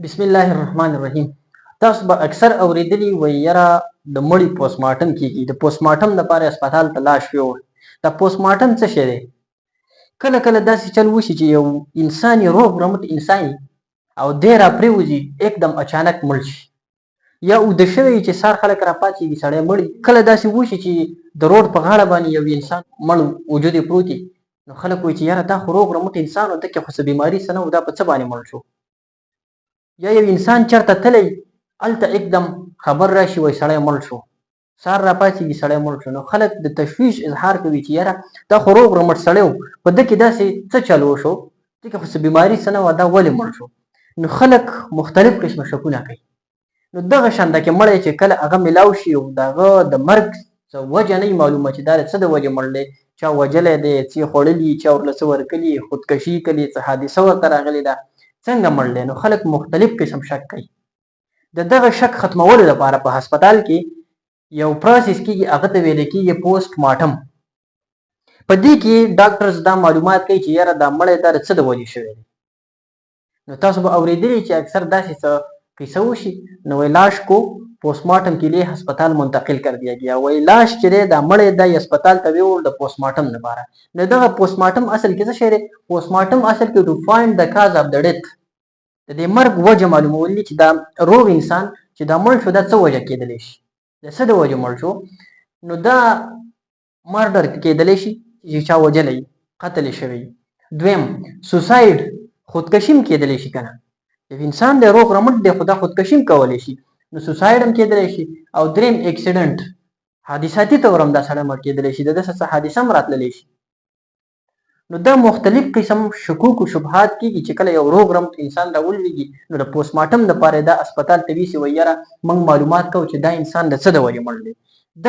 بسم الله الرحمن الرحیم. تاسو به اکثر اوریدلی وي یاره د مړي پوسټ مارټم کیږي. د پوسټ مارټم لپاره هسپتال ته لاړ شو. د پوسټ مارټم څه شی دی؟ کله کله داسې چل وشي چې یو انسان یې روغ رمټ انسان او دی را پرېوځي एकदम اچانک مړ شي، یا اوده شوی چې سار خلک راپاڅېږي سړی مړ. کله داسې وشي چې د روډ په غاړه باندې یو انسان مړ وجود یې پروت وي، نو خلک وایي چې یاره دا خو روغ رمټ انسان و، دکې خو څه بیماري څه نه و، دا په څه باندې مړ شو. یا یو انسان چرته تللی هلته एकदम خبر راشي وایي سړی مړ شو، سار راپاڅېږي سړی مړ شو، نو خلک د تشویش اظهار کوي چې یاره دا خو روغ رمټ سړی و، په ده کې داسې څه چل وشو، دکې خو څه بیماري څه نه وه، دا ولې مړ شو. نو خلک مختلف قسمه شکونه کوي. نو دغه شان ده کې مړی چې کله هغه میلاو شي او د هغه د مرګ څه وجه نه وي معلومه چې دا د څه د وجې مړ دی، چا وژلی دی، څه یې خوړلي، چا ورله څه ورکلي، خودکشي کړې، څه حادثه ورته راغلې ده، څنګه مړ دی. نو خلک مختلف قسم شک کوي. د دغه شک ختمولو لپاره په هسپتال کې یو پروسس کېږي، هغه ته ویل کېږي پوسټ مارټم. په دې کې ډاکټرز دا معلومات کوي چې یاره دا مړی دا د څه د وجې شوی دی. نو تاسو به اورېدلي چې اکثر داسې څه قصه وشي، نو وایي لاش کو پوسٹ مارٹم کے لیے ہسپتال منتقل کر دیا گیا. وایي لاش چې دی دا مړی دی هسپتال ته ویوړ د پوسٹ مارټم لپاره. نو دغه پوسٹ مارټم اصل کې څه شی دی؟ پوسٹ مارټم اصل کې ټو فایند د کاز اف د ډیث، د دې مرګ وجه معلومول دي چې دا روغ انسان چې دا مړ شو دا څه وجه کېدلی شي، د څه د وجې مړ شو. نو دا مرډر کېدلی شي چې چا وژلی، قتل یې شوی. دویم سوسایډ، خودکشي هم کېدلی شي که نه، یو انسان دی روغ رمټ دی خو دا خودکشي هم کولی شي، نو سوسایډ هم کېدلی شي. او دریم اکسیډنټ، حادثاتي طور هم دا سړی مړ کېدلی شي، د ده څه حادثه هم راتللی شي. نو دا مختلف قسم شکوک و شبهات کېږي چې کله یو روغ رمټ انسان راولوېږي، نو د پوسټ مارټم دپاره دا هسپتال ته ویسي وایي یاره موږ معلومات کوو چې دا انسان د څه د وجې مړ دی.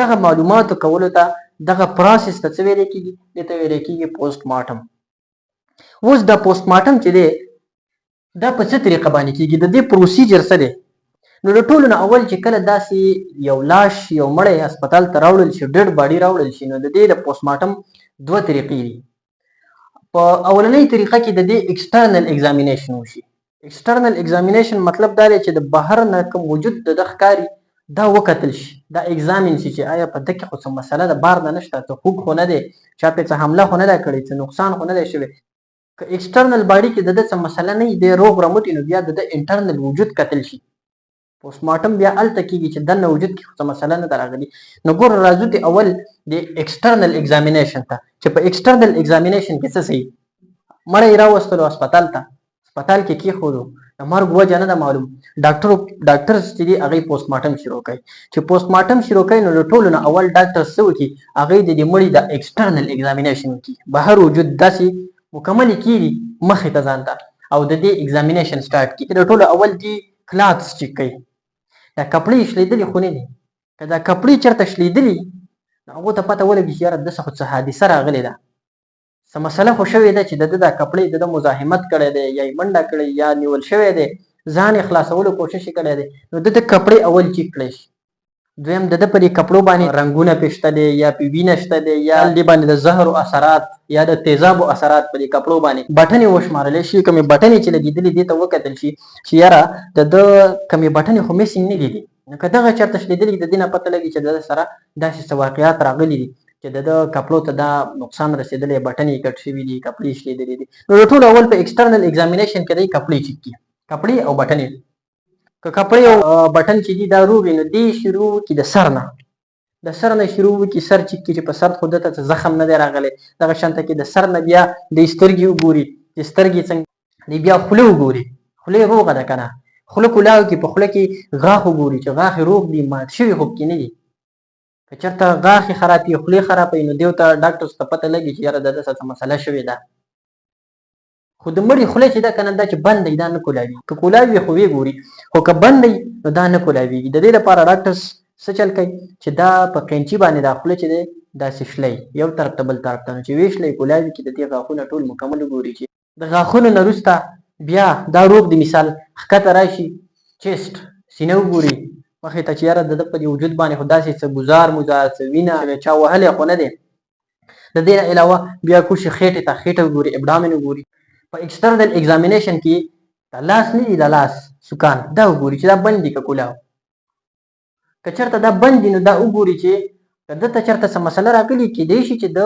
دغه معلوماتو کولو ته دغه پروسس ته څه ویلی کېږي؟ دې ته ویلی کېږي پوسټ مارټم. اوس دا پوسټ مارټم چې دی دا په څه طریقه باندې کېږي؟ د دې پروسیجر څه دی؟ نو د ټولو نه اول چې کله داسې یو لاش یو مړی هسپتال ته راوړل شي، ډیډ باډي راوړل شي، نو د دې د پوسټ مارټم دوه طریقې دي. په اولنۍ طریقه کې د دې ایکسټرنل ایگزامینیشن وشي. ایکسټرنل ایگزامینیشن مطلب دا دی چې د بهر نه کوم وجود د ده ښکاري دا وکتل شي، دا ایگزامین شي چې آیا په ده کې خو څه مسله د بار نه نشته، څه خوږ خو نه دی، چا پرې څه حمله خو نه ده کړې، څه نقصان خو نه دی شوی. که ایکسټرنل باډي کې د ده څه مسله نه وي، دی روغ رمټ وي، نو بیا د ده انټرنل وجود کتل شي. پوسټ مارټم بیا هلته کېږي چې دننه وجود کې څه مسله نه ده راغلي. نو ګوره راځو د اول د ایکسټرنل ایگزامینیشن ته، چې په ایکسټرنل ایگزامینیشن کې څه صحیح مړی یې راوستلو هسپتال ته، هسپتال کې کېښودو، د مرګ وجه نه ده معلوم، ډاکټرز چې دي هغوی پوسټ مارټم شروع کوي. چې پوسټ مارټم شروع کوي نو د ټولو نه اول ډاکټرز څه وکړي؟ هغوی د دې مړي د ایکسټرنل ایگزامینیشن وکړي، بهر وجود داسې مکملې کېږي مخې ته ځان ته، او د دې ایگزامینیشن سټارټ کړي. د ټولو اول دي کلاتس چیک کوي. دا کپړې شلیدلي خو نه دي، که دا کپړې چېرته شلیدلي نو هغو ته پته ولګي چې یاره دسه خو څه حادثه راغلې ده، څه مسله خو شوې ده چې د ده دا کپړې د ده مزاحمت کړی دی، یا یې منډه کړې، یا نیول شوی دی، ځان یې خلاصولو کوشش یې کړی دی، نو د ده کپړې اول چیک کړی شي. دویم د ده په دې کپړو باندې رنګونه پې شته دی، یا پې وینه شته دی، یا دې باندې د زهرو اثرات یا د تیزابو اثرات په دې کپړو باندې. بټنې وشمارلی شي، کومې بټنې چې لګېدلي دې ته وکتل شي چې یاره د ده کومې بټنې خو میسینګ نه دي دي. نو که دغه چېرته شلېدلي د دې نه پته لګي چې د ده سره داسې څه واقعات راغلي دي چې د ده کپړو ته دا نقصان رسېدلی، بټنې یې کټ شوي دي، کپړې یې شلېدلې دي. نو د ټولو اول په ایکسټرنل ایگزامینیشن کې دی کپړې چیک کړي، کپړې او بټنې. که کپړې او بټن چې دي دا روغ وي، نو دې شروع وکړي د سر نه، د سر نه شروع وکړي، سر چیک کړي چې په سر خو ده ته څه زخم نه دی راغلی. دغه شانته کې د سر نه بیا د سترګې وګوري، چې سترګې څنګه دی، بیا خوله وګوري، خوله یې روغه ده که نه، خوله کولاو کې په خوله کې غاښ وګوري چې غاښ یې روغ دي، مات شوي خو پکې نه دي. که چېرته غاښ یې خراب وي، خولې خرابوي، نو دیو ته ډاکټرز ته پته لګي چې یاره د ده څه مسله شوې ده. خو د مړي خوله چې ده که نه دا چې بند دی دا نه کولاوي، که کولاوي خو ویې ګوري، خو که بند دی نو دا نه کولاویږي. د دې لپاره ډاکټرز څه چل کوي چې دا په قینچي باندې دا خوله چې دی داسې شلی یو طرف ته بل طرف ته، نو چې ویې شلی کولاوي کې د دې غاښونه ټول مکمل وګوري. چې د غاښونو نه وروسته بیا دا روغ دی، مثال ښکته راشي، چیسټ سینه وګوري مخې ته چې یاره د ده په دې وجود باندې خو داسې څه ګزار مزار څه وینه چا وهلی خو نه دی. د دې علاوه بیا کوشي خېټې ته، خېټه وګوري، ابډامن وګوري. په ایکسټرنل ایگزامینیشن کې دا لاس نه دی، د لاس سکان دا وګوري چې دا بند دي که کولاو. که چېرته دا بند دي نو دا وګوري چې که دته چېرته څه مسله راغلي کیدای شي چې د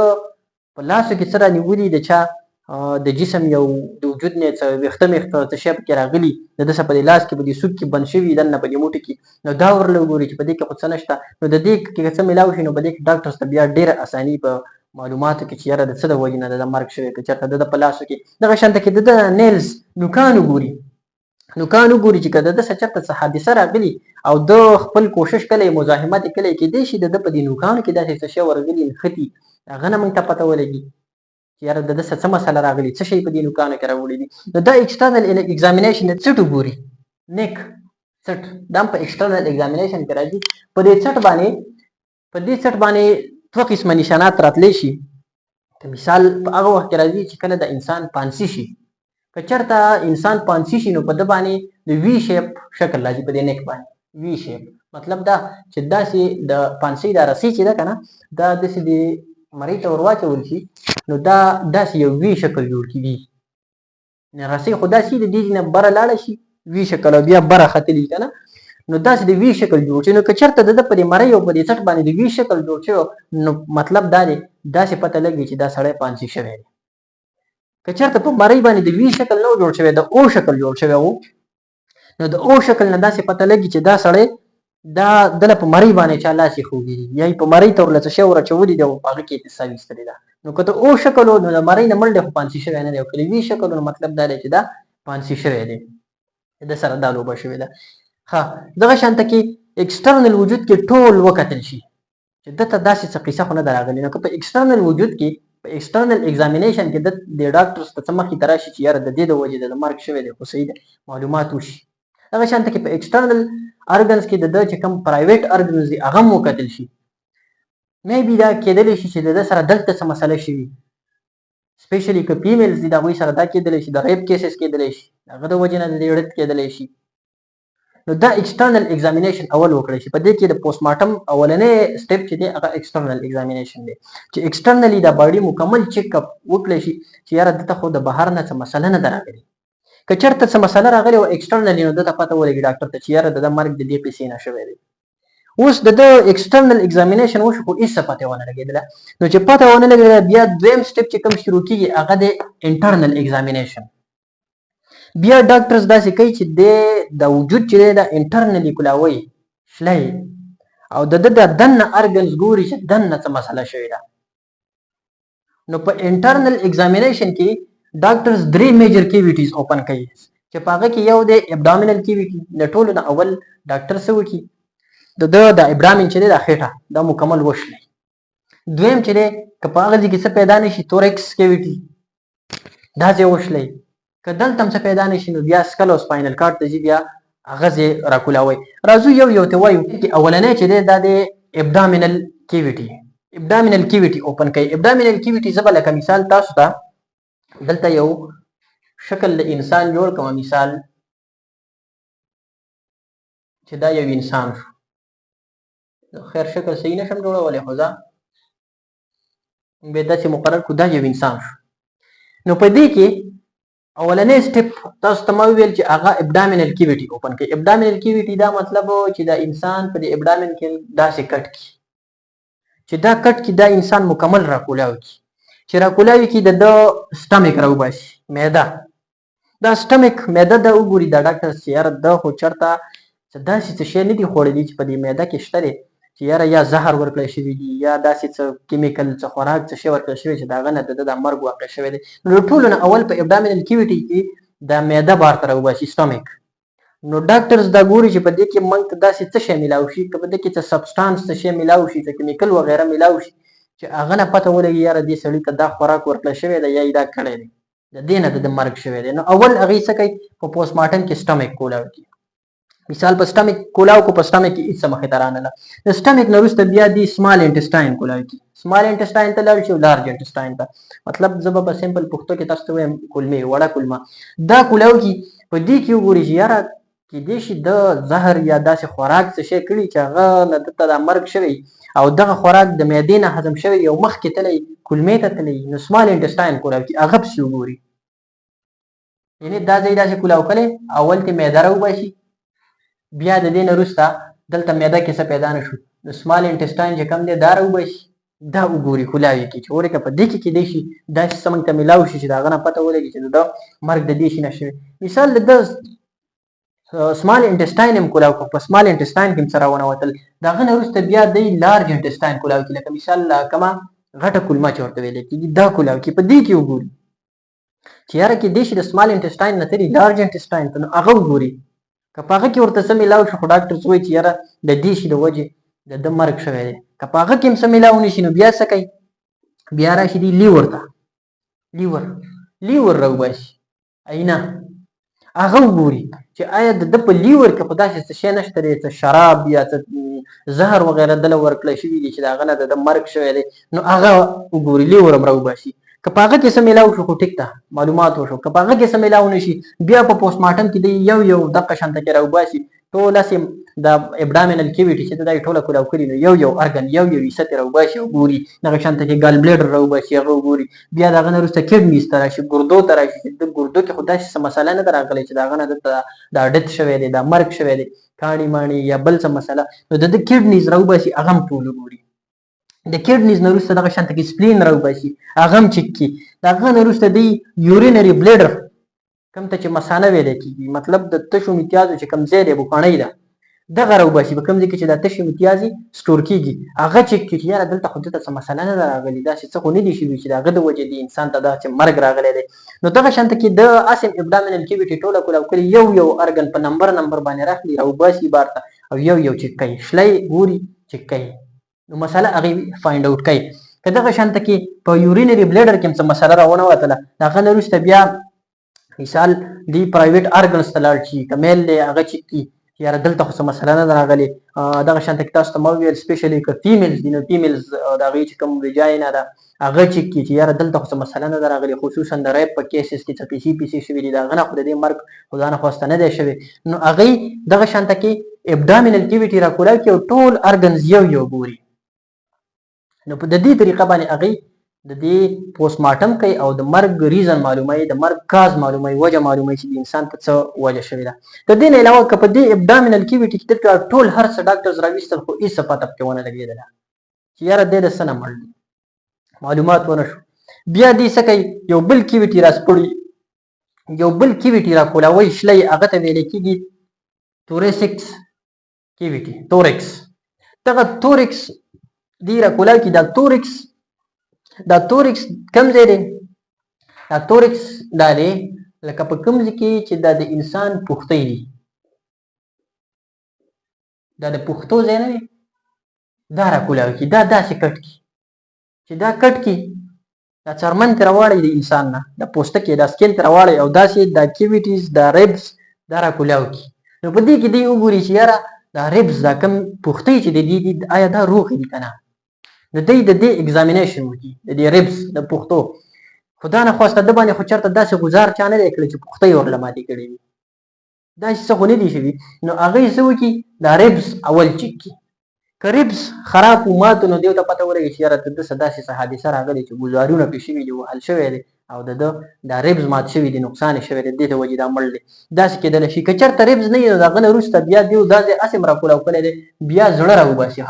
په لاسو کې څه رانیولي د چا د جسم یو د وجود نه څه ویښته میښته څه شی پکې راغلي د ده څه په دې لاس کې په دې سوک کې بند شوي دننه په دې موټي کې نو دا ورله وګوري چې په دې کې خو څه نشته نو د دې کې څه میلاو شي نو په دې کې ډاکټرس ته بیا ډېره اساني په معلوماتو کې چې یاره د څه د وجې نه د مرګ شوی که چېرته د په لاسو کې دغه شانته کې د ده نیلز نوکان وګوري چې که د ده څه چېرته څه حادثه راغلي او د خپل کوشش کلی مزاحمت یې کلی کیدای شي د ده په دې نوکانو کې داسې څه شی ورغلي نښتي هغه نه موږ ته پته ولګي چې یاره د ده څه مسله راغلي څه شی په دې نوکانو کې راوړي دي نو دا ایکسټرنل ایگزامینیشن د څټ وګوري نیک څټ دا هم په ایکسټرنل ایگزامینیشن کې راځي په دې څټ باندې دوه قسمه نشانات راتلی شي که مثال په هغه وخت کې راځي چې کله د انسان پانسي شي که چېرته انسان پانسي شي نو په ده باندې د وی شیپ شکل راځي په دې نیک باندې وی شیپ مطلب دا چې داسې د پانسۍ دا رسۍ چې ده که نه دا داسې د مرۍ ته ور واچول شي نو دا داسې یو وی شکل جوړ کېږي رسۍ خو داسې د دې نه بره لاړه شي وی شکل او بیا بره ختلي که نه نو داسې د وی شکل جوړ شي نو که چېرته د ده په دې مرۍ او په دې څټ باندې د وی شکل جوړ شوی نو مطلب دا دی داسې پته لګي چې دا سړی پانسي شوی دی که چېرته په مرۍ باندې د وی شکل نه و جوړ شوی د او شکل جوړ شوی و نو د او شکل نه داسې پته لګي چې دا سړی دا دله په مرۍ باندې چا لاس ایښودی دی یا په مرۍ ته ورله څه شی ور اچولي دی او په هغه کې یې حصه ویستلې ده نو که د او شکل و نو د مرۍ نه مړ دی خو پانسي شوی نه دی او که د وي شکل نو مطلب دا دی چې دا پانسي شوی دی د سره دا لوبه شوې ده ښه دغه شانته کې ایکسټرنل وجود کې ټول وکتل شي چې دته داسې څه قصه خو نه ده راغلې نو که په ایکسټرنل وجود کې په ایکسټرنل ایگزامینیشن کې د ډاکټرس ته څه مخې ته راشي چې یاره د دې د وجې د مرګ شوی دی خو صحیح ده معلومات وشي دغه شانته کې په ایکسټرنل ارګنز کې د ده چې کوم پرایویټ ارګنز دي هغه هم وکتل شي میبي دا کېدلی شي چې د ده سره دلته څه مسله شوي سپیشلی که فیمیلز دي د هغوی سره دا کېدلی شي د ریپ کیسز کېدلی شي هغه د وجې نه د دې ړت کېدلی شي نو دا ایکسټرنل ایگزامینیشن اول وکړی شي په دې کې د پوسټ مارټم اولنی سټیپ چې دی هغه ایکسټرنل ایگزامینیشن دی چې ایکسټرنلی دا باډي مکمل چیک اپ وکړی شي چې یاره دته خو د بهر نه څه مسله نه ده راغلې که چېرته څه مسله راغلې وه ایکسټرنلی نو دته پته ولګي ډاکټر ته چې یاره د ده مرګ د دې پیسې نه شوی دی اوس د ده ایکسټرنل ایگزامینیشن وشو خو هېڅ څه پته ونه لګېدله نو چې پته ونه لګېدله بیا دویم سټیپ چې کوم شروع کېږي هغه د انټرنل ایگزامینیشن بیا ډاکټرز داسې کوي چې د وجود چې دی دا انټرنلی کولاوی شلی او د ده د دننه ارګنز ګوري چې دننه څه مسله شوې ده نو په انټرنل ایگزامینیشن کې ډاکټرز 3 میجر کیویټیز اوپن کوي چې په هغه کې یو دی ابډامینل کیویټي د ټولو نه اول ډاکټر څه وکړي د ده د ابډامین چې دی دا خېټه دا مکمل وشلی دویم چې دی که په هغه ځای کې څه پیدا نه شي تورکس کیویټي دا ځای وشلی که دلته هم څه پیدا نه شي نو بیا سکل او سپاینل کارډ ته ځي بیا هغه ځای راکولاوئ راځو یو ته وایو چې اولنی چې دی دا د ابډامینل کیویټي اوپن کوي ابډامینل کیویټي زه به لکه مثال تاسو ته دلته یو شکل د انسان جوړ کوم مثال چې دا یو انسان شو خیر شکل صحیح نشم جوړولی خو زه بیا داسې مقرر کړو دا یو انسان شو نو په دې کې اولنی سټیپ تاسو ته ما وویل چې هغه ابډامینل کیویټي اوپن کوي ابډامینل کیویټي دا مطلب چې دا انسان په دې ابډامین کې داسې کټ کړي چې دا کټ کې دا انسان مکمل راکولاوي کړي چې راکولاوي کې د ده سټمک راوباسي معده دا سټمک معده دا وګوري دا ډاکټر چې یاره ده خو چېرته داسې څه شی نه دي خوړلي چې په دې معده کې شته دی چې یاره یا زهر ورکړی شوي دي یا داسې څه کیمیکل څه خوراک څه شی ورکړی شوی چې د هغه نه د ده دا مرګ واقع شوی دی نو د ټولو نه اول په ابډامینل کیویټي کې دا معده بار ته راوباسي سټمک نو ډاکټرز دا ګوري چې په دې کې موږ ته داسې څه شی میلاو شي که په دې کې څه سبسټانس څه شی میلاو شي څه کیمیکل وغیره میلاو شي چې هغه نه پته ولګي یاره دې سړي ته دا خوراک ورکړی شوی دی یا یې دا کړی دی د دې نه د ده مرګ شوی دی نو اول هغې څه کوي په پوسټ مارټم کې سټمک کولاو کوي مثال په سټمک کولاو کو په سټمک کې هېڅ څه مخې ته رانله د سټمک نه وروسته بیا دې سمال انټسټاین کولاو کوي سمال انټسټاین ته لاړ شي او لارج انټسټاین ته مطلب زه به په سمپل پښتو کې تاسو ته وایم کولمې وړه کولمه دا کولاو کوي په دې کې وګوري چې یاره کېدای شي د زهر یا داسې خوراک څه شی کړي چې هغه نه دته دا مرګ شوی او دغه خوراک د معدې نه هضم شوی یو مخکې تللی کولمې ته تللی نو سمال انټسټاین کولاو کوي هغه پسې وګوري یعنی دا ځای داسې کولاو کړی، اول ته معده راوباسي، بیا د دې نه وروسته دلته معده کې څه پیدا نه شو، د سمال انټسټاین چې کوم دی دا راوباسي، دا وګوري کولاوي کې چې وړې که په دې کې کیدای شي داسې څه موږ ته میلاو شي چې د هغه نه پته ولګي چې د مرګ د دې شي نه شوی. مثال د ده سمال انټسټاین هم کولاو کړو، په سمال انټسټاین کې هم څه راونوتل، د هغه نه وروسته بیا دی لارج انټسټاین کولاو کړي، لکه مثال کومه غټه کولمه چې ورته ویلی کېږي دا کولاو کړي. په دې کې وګوري چې یاره کېدای شي د سمال انټسټاین نه ترې لارج انټسټاین ته، نو هغه وګوري که په هغه کې ورته څه میلاو شي، خو ډاکټر څه وایي چې یاره د دې شي د وجې د ده مرګ شوی دی. که په هغه کې هم څه میلاو نه شي نو بیا څه کوي، بیا راشي دی لیور ته، لیور راوباسي اینا، هغه وګوري چې آیا د ده په لیور کې خو داسې څه شی نشته دی، څه شراب یا څه زهر وغیره دله ورکړی شوي دي چې د هغه نه د ده مرګ شوی دی، نو هغه وګوري لیور هم راوباسي. که په هغه کې څه میلاو شو خو ټیک ده معلومات وشو، که په هغه کې څه میلاو نه شي بیا په پوسټ مارټم کې دی یو دغه شانته کې راوباسي ټول هسې د ابډامینل کیویټي چې دا یې ټوله کولاو کړي نو یو ارګن یو حصه ترې راوباسي او ګوري، دغه شانته کې ګال بلیډر راوباسي هغه وګوري، بیا د هغه نه وروسته کډنیز ته راشي، ګردو ته راشي، د ګردو کې خو داسې څه مسله نه ده راغلی چې د هغه نه دلته دا ډیت شوی دی، دا مرګ شوی دی، کاڼي ماڼي یا بل څه مسله، نو د ده کډنیز راوباسي هغه هم ټول وګوري. د کډنیز نه وروسته دغه شانته کې سپلین راوباسي هغه هم چک کړي، د هغه نه وروسته دی یورینري بلیډر کوم ته چې مثانه ویلی کېږي، مطلب د تشو امتیازو چې کوم ځای دی بوکاڼۍ ده دغه راوباسي، په کوم ځای کې چې دا تشې امتیازې سټور کېږي هغه چک کړي چې یاره دلته خو دته څه مسله نه ده راغلې، داسې څه خو نه دي شوي چې د هغه د وجې د انسان ته داسې مرګ راغلی دی. نو دغه شانته کې د هسې ابډامینل کیویټي ټوله کولاو کړي، یو ارګن په نمبر باندې راخلي راوباسي بار ته او یو چک کوي، شلی ګوري چک کوي، نو مسله هغې فایند اوټ کوي. که دغه شانته کې په یورینري بلیډر کې هم څه مسله راونوتله، د هغه نه وروسته بیا مثال دی پرایویټ ارګنز ته لاړ شي، که میل دی هغه چک کړي چې یاره دلته خو څه مسله نه ده راغلې. دغه شانته کې تاسو ته ما وویل سپیشلي که فیمیلز دي نو فیمیلز د هغې چې کوم ویجاینا ده هغه چک کړي چې یاره دلته خو څه مسله نه ده راغلې، خصوصا د ریپ په کیسز کې څه پیسې شوي دي، د هغه نه خو د دې مرګ خدا نه خواسته نه دی شوی، نو هغې دغه شانته کې ابډامینل کیویټي راکولاو کړي او ټول ارګنز یو ګوري. نو په د دې طریقه باندې هغې د دې پوسټ مارټم کوي او د مرګ ریزن معلوموي، د مرګ کاز معلوموي، وجه معلوموي چې د انسان ته څه وجه شوې ده. د دې نه علاوه که په دې ابډامینل کیویټي کې دلته ټول هر څه ډاکټرز راویستل خو هېڅ پته پکې ونه لګېدله چې یاره دی د څه نه مړ دی، معلومات ونه شو. بیا دې څه کوي، یو بل کیویټي راسپړي، یو بل کیویټي راکولاوي شلی، هغه ته ویلی کېږي توریسکس کیویټي، تورکس. دغه تورکس دی راکولاو کړي، دا تورکس کوم ځای دی، دا تورکس دا دی لکه په کوم ځای کې چې دا د انسان پښتۍ دي، دا د پښتو ځای نه دی، دا راکولاو کړي، دا داسې کټ کړي چې دا کټ کړي، دا څرمن ترې راواړئ د انسان نه، د پوستکي دا سکین ترې راواړئ او داسې دا کیویټیز دا ریبس دا راکولاو کړي. نو په دې کې دی وګوري چې یاره دا ریبس دا کوم پښتۍ چې دی آیا دا روغې دي که نه، د دې اگزامینیشن وکړي د دې ریبس د پښتو، خدا نه خواسته ده باندې خو چېرته داسې ګزار چا نه دی کړی چې پښتۍ ورله ماتې کړې وي، داسې څه خو نه دي شوي. نو هغې څه وکړي، دا ریبس اول چک کړي، که ریبس خراب و ماتو نو دیو ته پته ولګي چې یاره د ده څه داسې څه حادثه راغلې چې ګزارونه پرې شوي دي، وهل شوی دی او د ده دا ریبس مات شوي دي، نقصان یې شوی دی، دې ته وجې دا مړ دی. داسې کېدلی شي که چېرته ریبس نه وي نو د هغه نه وروسته بیا دیو دا ځای هسې هم راکولاو کړی دی، بیا زړه راوباسي،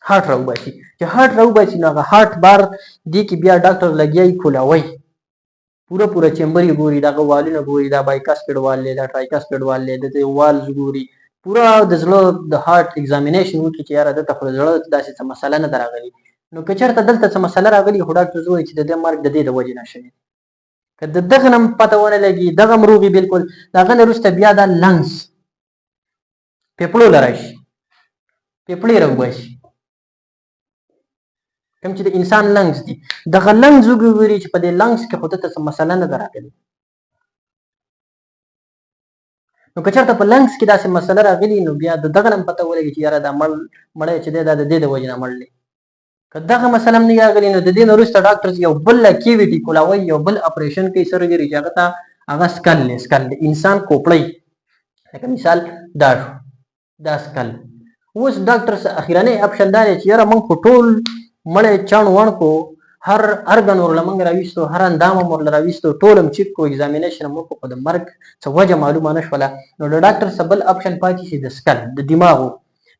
هارټ راوباسي، چې هارټ راوباسي نو هغه هارټ بار دې کې بیا ډاکټر لګیا یي کولاوی، پوره چمبر یې ګوري، دغه والونه ګوري، دا بایکاسپیډ وال دی، دا ټرایکاسپیډ وال دی، د دې والز ګوري، پوره د زړه د هارټ اگزامینیشن وکړي چې یاره دلته خو د زړه داسې څه مسله نه ده راغلې. نو که چېرته دلته څه مسله راغلي خو ډاکټرز وایي چې د دې مرګ د دې د وجې نه شوی، که د دغه نه هم پته ونه لګي، دغه هم روغي بلکل، د هغه نه وروسته بیا دا لنګز پیپړو له راشي، پیپړې راوباسي، کوم چې د انسان لنګز دي، دغه لنګز وګوري چې په دې لنګز کې خو دته څه مسله نه ده راغلې. نو که چېرته په لنګز کې داسې مسله راغلي نو بیا د دغه نه هم پته ولګي چې یاره دا مړی چې دی دا د دې د وجې نه مړ دی. که دغه مسله هم نه راغلي نو د دې نه وروسته ډاکټرز یو بل کیویټي کولاوي، یو بل اپریشن کوي، سرجري چې هغه ته هغه سکل دی، انسان کوپړی، لکه مثال دا شو دا سکل. اوس ډاکټر اخیرنی اپشن دا دی چې یاره موږ خو ټول مړی چاڼ وڼ کو هر ارګن ورله موږ راویستو، هر اندام هم ورله راویستو، ټول هم چیک کو، اگزامینیشن هم وکړو، خو د مرګ څه وجه معلومه نه شوله. نو د ډاکټر څه بل اپشن پاتې شي، د سکل د دماغو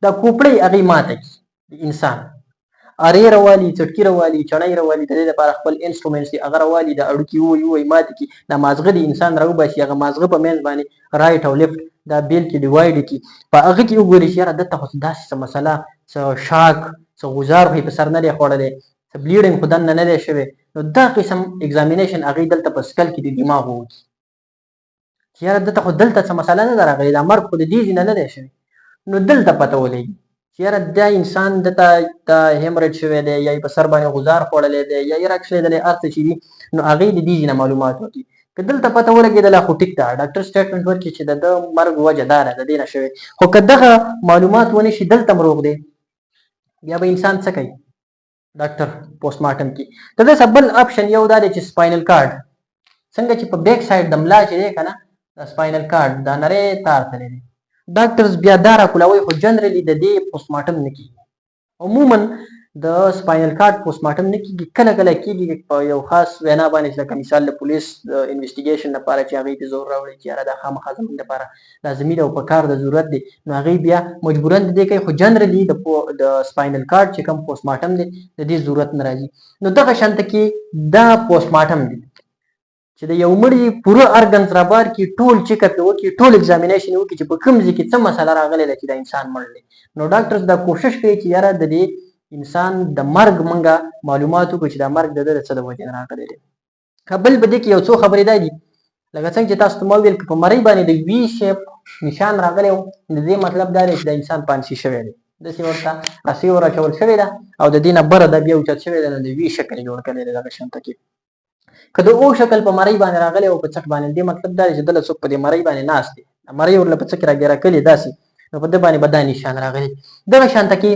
دا کوپړۍ هغې ماته کړي د انسان، ارې راوالي، څټکي راوالي، چڼۍ راوالي، د دې لپاره خپل انسټرومنټس دي هغه راوالي، د اړوکي ووایي ماتې کړي، دا مازغه د انسان راوباسي، هغه مازغه په منځ باندې رایټ او لیفټ دا بیل کې ډیوایډ کړي، په هغه کې وګوري چې یاره دلته خو داسې څه مسله، څه شاک، څه غوزار خو یې په سر نه دی خوړلی، څه بلیډنګ خو دننه نه دی شوی. نو دا قسم اگزامینیشن هغې دلته په سکل کې د دماغ وکړي چې یاره دلته خو دلته څه مسله نه ده راغلې، دا مرګ خو د دې ځای نه دی شوی. نو دلته پته ولګي چې یاره دا انسان دته دا هیمریج شوی دی، یا یې په سر باندې غوزار خوړلی دی، یا یې راکښلېدلی، هر څه چې دي، نو هغې د دې ځای نه معلومات وکړي. که دلته پته ولګېدله خو ټیک ده، ډاکټر سټیټمنټ ورکړي چې د ده مرګ وجه دا ده، د دې نه شوی. خو که دغه معلومات ونه شي، دلته هم روغ دی، بیا به انسان څه کوي؟ ډاکټر پوسټ مارټم کې د ده څه بل اپشن یو دا دی چې سپاینل کارډ، څنګه چې په بیک سایډ د ملا چې دی که نه، د سپاینل کارډ دا نری تار تللی دی، ډاکټرز بیا دا راکولاوي، خو جنرالي د دې پوسټ مارټم نه کېږي. عموما د سپاینل کارډ پوسټ مارټم نه کېږي، کله کله کېږي په یو خاص وینا باندې، لکه مثال د پولیس د انویسټیګیشن لپاره چې هغې ته زور راوړي چې یاره دا خامخا زموږ لپاره لازمي ده او په کار د ضرورت دی، نو هغې بیا مجبورا د دې کوي، خو جنرالي د سپاینل کارډ چې کوم پوسټ مارټم دی د دې ضرورت نه راځي. نو دغه شانته کې دا پوسټ مارټم دی چې د یو مړي پوره ارګنز رابار کړي، ټول چیک اپ وکړي، ټول اگزامینیشن وکړي چې په کوم ځای کې څه مسله راغلې ده چې دا انسان مړ دی. نو ډاکټرز دا کوشش کوي چې یاره د دې انسان د مرګ منګه معلومات وکړو چې دا مرګ د ده د څه د وجې نه راغلی دی. بل په دې کې یو څو خبرې دا دي، لکه څنګه چې تاسو ته ما وویل که په مرۍ باندې د وي شیپ نشان راغلی و، د دې مطلب دا دی چې د انسان پانسي شوی دی، داسې ورته رسۍ ور اچول شوې ده او د دې نه بره دا بیا اوچت شوی دی، نو د وي شکل یې جوړ کړی دی دغه شانته کې. که د او شکل په مرۍ باندې راغلی او په څټ باندې، دې مطلب دا دی چې دله څوک په دې مرۍ باندې ناست دی، مرۍ ورله په څه کې راګیره کړې داسې، نو په ده باندې به دا نشان راغلی. دغه شانته کې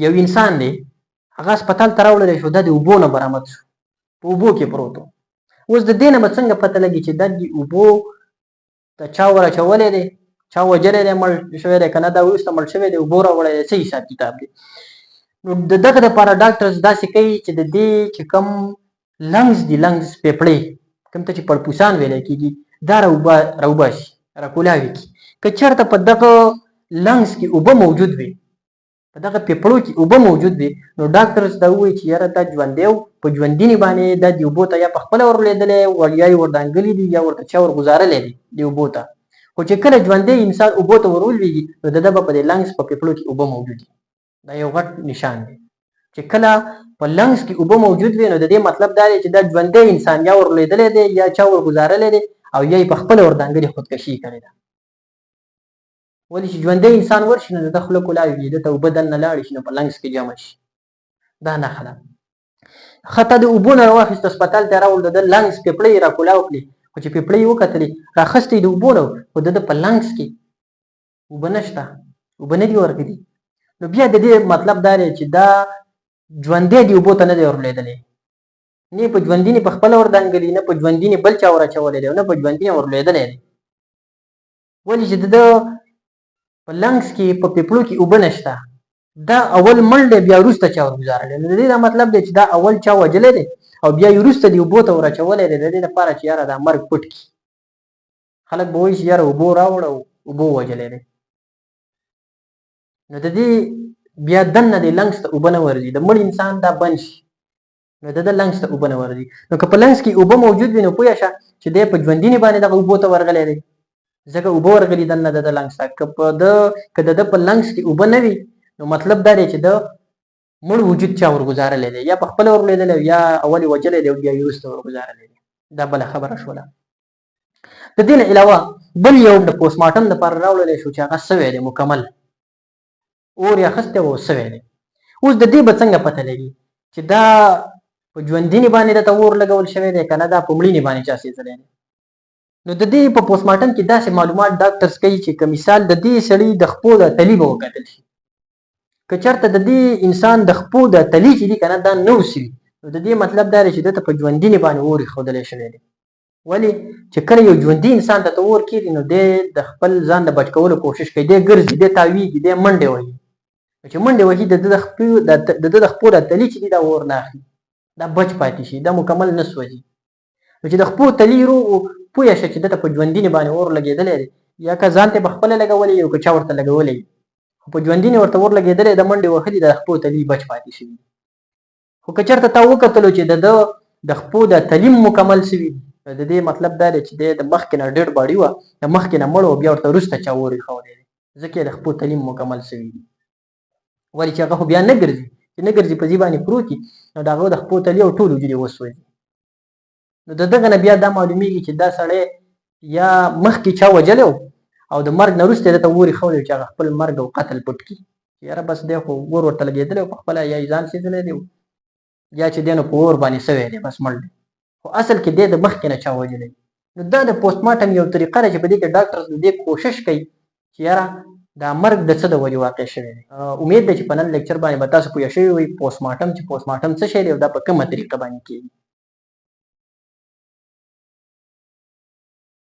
یو انسان دی، هغه هسپتال ته راوړلی شو، دا د اوبو نه برآمد شو، په اوبو کې پروت و. اوس د دې نه به څنګه پته لګي چې دا د اوبو ته چا ور اچولی دی، چا وجلی دی، مړ شوی دی که نه، دا وروسته مړ شوی دی، اوبو راوړی دی، څه حساب کتاب دی. نو د دغه دپاره ډاکټرز داسې کوي چې د دې چې کوم لنګز دي، لنګز پیپړې کوم ته چې پړپوسان ویلی کېږي، دا راوباسي، راکولاوي کړي. که چېرته په دغه لنګز کې اوبه موجود وي، په دغه پیپړو کې اوبه موجود وي، نو ډاکټرز دا ووایي چې یاره دا ژوندی و، په ژوندینې باندې دا د اوبو ته یا پخپله ورلوېدلی یا یې وردانګلي دي یا ورته چا ورګزارلی دی د اوبو ته. خو چې کله ژوندی انسان اوبو ته ورولوېږي، نو د ده به په دې لنګز په پیپړو کې اوبه موجود وي. دا یو غټ نشان دی چې کله په لنګز کې اوبه موجود وي، نو د دې مطلب دا دی چې دا ژوندی انسان یا ورلوېدلی دی یا چا ورګزارلی دی او یا یې پخپله وردانګلې خودکشي کړې ده. ولې چې ژوندی انسان ورشي، نو د ده خوله کولاوي، ده ته اوبه دننه لاړې شي، نو په لنګز کې جمع شي. دا نښه ده. ښه، د اوبو نه راواخېست، هسپتال ته یې راوړل، د ده لنګز پیپړۍ یې راکولاو کړې، خو چې پیپړۍ یې وکتلې راخیستې د اوبو نه، خو د ده په لنګز کې اوبه نشته، اوبه نه دي ورغلي. نو بیا د دې مطلب دا دی چې دا ژوندی د اوبو ته نه دی ورلوېدلی، نه په ژوندینې پخپله وردانګلي، نه په ژوندینې بل چا ور اچولی دی، نه په ژوندینې ورلوېدلی دی. ولې چې د ده په لنګز کې په پیپړو کې اوبه نشته، دا اول مړ دی، بیا وروسته چا ورګزارلی. نو د دې دا مطلب دی چې دا اول چا وجلی دی او بیا یې وروسته د اوبو ته ور اچولی دی، د دې لپاره چې یاره دا مرګ پټ کړي. خلک به وایي چې یاره اوبو راوړه او اوبو وجلی دی. نو د دې بیا دننه د لنګز ته اوبه نه ورځي، د مړ انسان دا بند شي، نو د ده لنګز ته اوبه نه ورځي. نو که په لنګز کې اوبه موجود وي، نو پوه شه چې دی په ژوندینې باندې دغه اوبو ته ورغلی دی، ځکه اوبه ورغلي دننه د ده لنګز ته. که د ده په لنګز کې اوبه نه وي، نو مطلب دا دی چې د مړ وجود چا ورګزارلی دی، یا پخپله ورلوېدلی یا اول یې وجلی دی او بیا یې وروسته ورګزارلی دی. دا بله خبره شوله. د دې نه علاوه بل یو د پوسټ مارټم دپاره راوړلی شو چې هغه سوی دی، مکمل اور یې اخیستی و او سوی دی. اوس د دې به څنګه پته لګي چې دا په ژوندینې باندې درته اور لګول شوی دی که نه دا په مړینې باندې چا سېځلی دی. نو د دې په پوسټ مارټم کې داسې معلومات ډاکټرز کوي چې که مثال د دې سړي د خپو د تلي به وکتل شي، که چېرته د دې انسان د خپو د تلي چې دي که نه دا نه وسوي، نو د دې مطلب دا دی چې ده ته په ژوندینې باندې اور ایښودلی شوی دی. ولې چې کله یو ژوندي انسان ته اور کېږي، نو دی د خپل ځان د بچ کولو کوشش کوي، دی ګرځي، دی تاویږي، دی منډې وهي. چې منډې وهي، د ده د خپو د تلي چې دي دا اور نه اخلي، دا بچ پاتې شي، دا مکمل نه سوځي. نو چې د خپو تلی پوه شه چې دته په ژوندینې باندې اور لګېدلی دی، یا که ځان ته په خپله لګولی او که چا ورته لګولی، خو په ژوندینې ورته اور لګېدلی د منډې وهلي د خپو تلی بچ پاتې شوي. خو که چېرته تا وکتلو چې د ده د خپو د تلیم مکمل شوي، د دې مطلب دا دی چې دی د مخکې نه ډېډ باډي وه، د مخکې نه مړ و، بیا ورته وروسته چا اور ایښولی دی، ځکه یې د خپو تلیم مکمل شوي دي. ولې چې هغه خو بیا نه ګرځي، چې نه ګرځي په ځي باندې پروت وي، نو د هغه د خپو تلي او ټول وجود یې وسوځي. نو د دغه نه بیا دا معلومیږي چې دا سړی یا مخکې چا وجلی او د مرګ نه وروسته یې دته اور ایښولی چې هغه خپل مرګ او قتل پټ کړي، چې یاره بس دی خو اور ورته لګېدلی او په خپله یا یې ځان سېځلی دی یا چې دی نو په اور باندې سوی دی بس مړ دی، خو اصل کې دی د مخکې نه چا وجلی. نو دا د پوسټ مارټم یو طریقه ده چې په دې کې ډاکټر د دې کوشش کوي چې یاره دا مرګ د څه د وجې واقع شوی دی. امید ده چې په نن لیکچر باندې به تاسو پوه شوي وئ پوسټ مارټم چې پوسټ مارټم څه شی دی او دا په کومه طریقه باندې کېږي.